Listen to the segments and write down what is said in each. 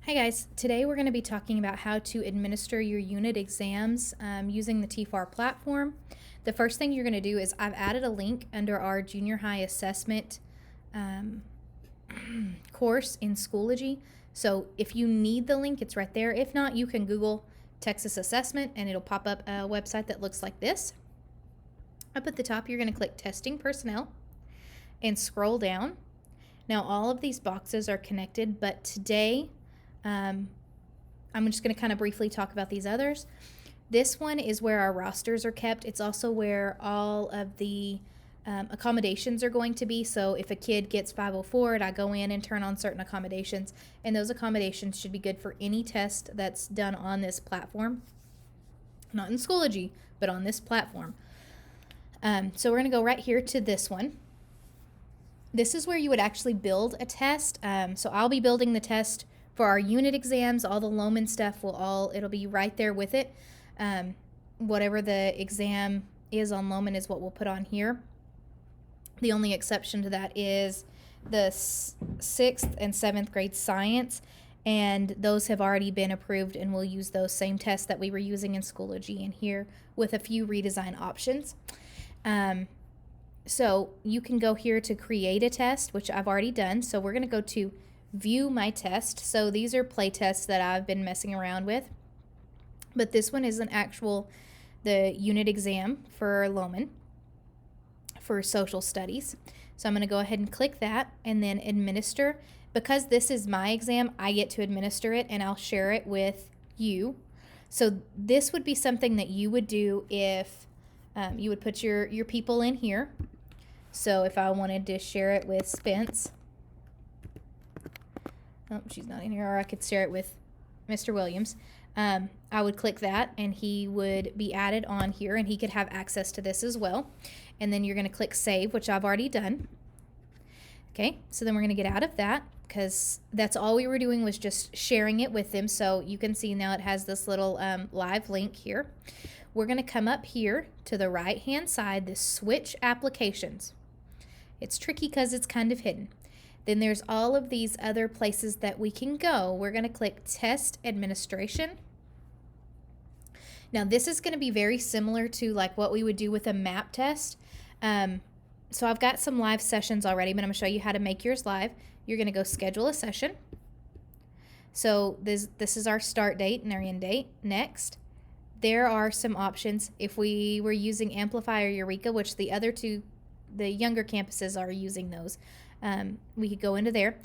Hi guys, today we're going to be talking about how to administer your unit exams using the TFAR platform. The first thing you're going to do is I've added a link under our junior high assessment course in Schoology. So if you need the link, it's right there. If not, you can Google Texas Assessment and it'll pop up a website that looks like this. Up at the top, you're going to click Testing Personnel and scroll down. Now all of these boxes are connected, but today I'm just going to kind of briefly talk about these others. This one is where our rosters are kept. It's also where all of the accommodations are going to be. So if a kid gets 504, I go in and turn on certain accommodations, and those accommodations should be good for any test that's done on this platform. Not in Schoology, but on this platform. So we're going to go right here to this one. This is where you would actually build a test. So I'll be building the test for our unit exams. All the Lohman stuff it'll be right there with it. Whatever the exam is on Lohman is what we'll put on here. The only exception to that is the 6th and 7th grade science, and those have already been approved, and we'll use those same tests that we were using in Schoology in here with a few redesign options. So you can go here to create a test, which I've already done. So we're going to go to view my test. So these are play tests that I've been messing around with, but this one is the unit exam for Lohman for social studies. So I'm going to go ahead and click that and then administer. Because this is my exam, I get to administer it and I'll share it with you. So this would be something that you would do if you would put your people in here. So if I wanted to share it with Spence, oh, she's not in here, or I could share it with Mr. Williams. I would click that and he would be added on here and he could have access to this as well. And then you're going to click save, which I've already done. Okay, so then we're going to get out of that because that's all we were doing was just sharing it with them. So you can see now it has this little live link here. We're going to come up here to the right hand side, this switch applications. It's tricky because it's kind of hidden. Then there's all of these other places that we can go. We're going to click test administration. Now this is going to be very similar to like what we would do with a map test. So I've got some live sessions already, but I'm going to show you how to make yours live. You're going to go schedule a session. So this is our start date and our end date. Next, there are some options. If we were using Amplify or Eureka, which the other two, the younger campuses are using those, we could go into there.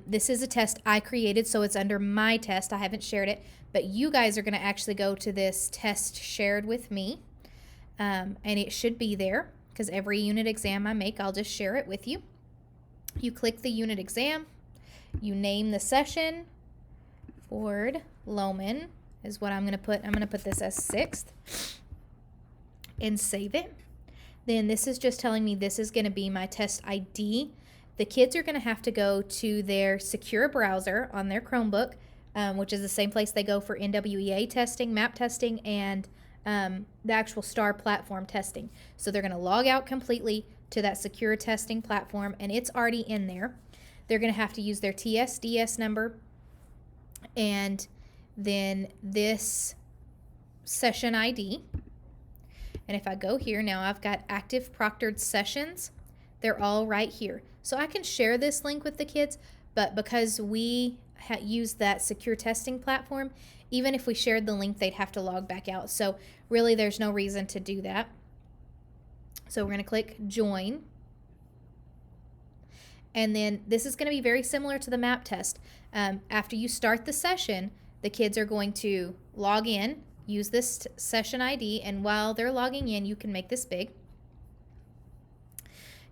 This is a test I created, so it's under my test. I haven't shared it, but you guys are going to actually go to this test shared with me, and it should be there because every unit exam I make, I'll just share it with you. You click the unit exam, you name the session. Ford Lohman is what I'm going to put. I'm going to put this as 6th and save it. Then this is just telling me this is going to be my test ID. The kids are going to have to go to their secure browser on their Chromebook, which is the same place they go for NWEA testing, map testing, and the actual STAR platform testing. So they're going to log out completely to that secure testing platform, and it's already in there. They're going to have to use their TSDS number and then this session ID. And if I go here now, I've got active proctored sessions. They're all right here. So I can share this link with the kids, but because we use that secure testing platform, even if we shared the link, they'd have to log back out. So really there's no reason to do that. So we're going to click join. And then this is going to be very similar to the map test. After you start the session, the kids are going to log in, use this session ID, and while they're logging in, you can make this big.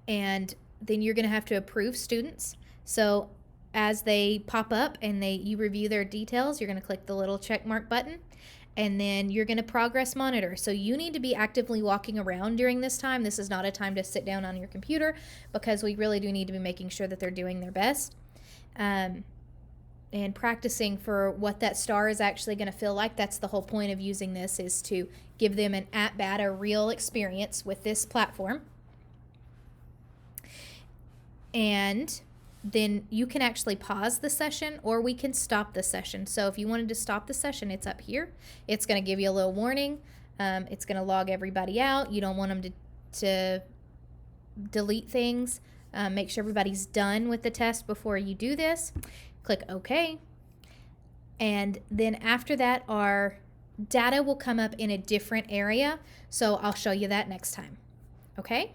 And then you're going to have to approve students. So as they pop up and you review their details, you're going to click the little check mark button, and then you're going to progress monitor. So you need to be actively walking around during this time. This is not a time to sit down on your computer because we really do need to be making sure that they're doing their best. And practicing for what that star is actually going to feel like. That's the whole point of using this, is to give them an at-bat, a real experience with this platform. And then you can actually pause the session or we can stop the session. So if you wanted to stop the session, it's up here. It's going to give you a little warning. It's going to log everybody out. You don't want them to delete things. Make sure everybody's done with the test before you do this. Click OK. And then after that, our data will come up in a different area. So I'll show you that next time. Okay?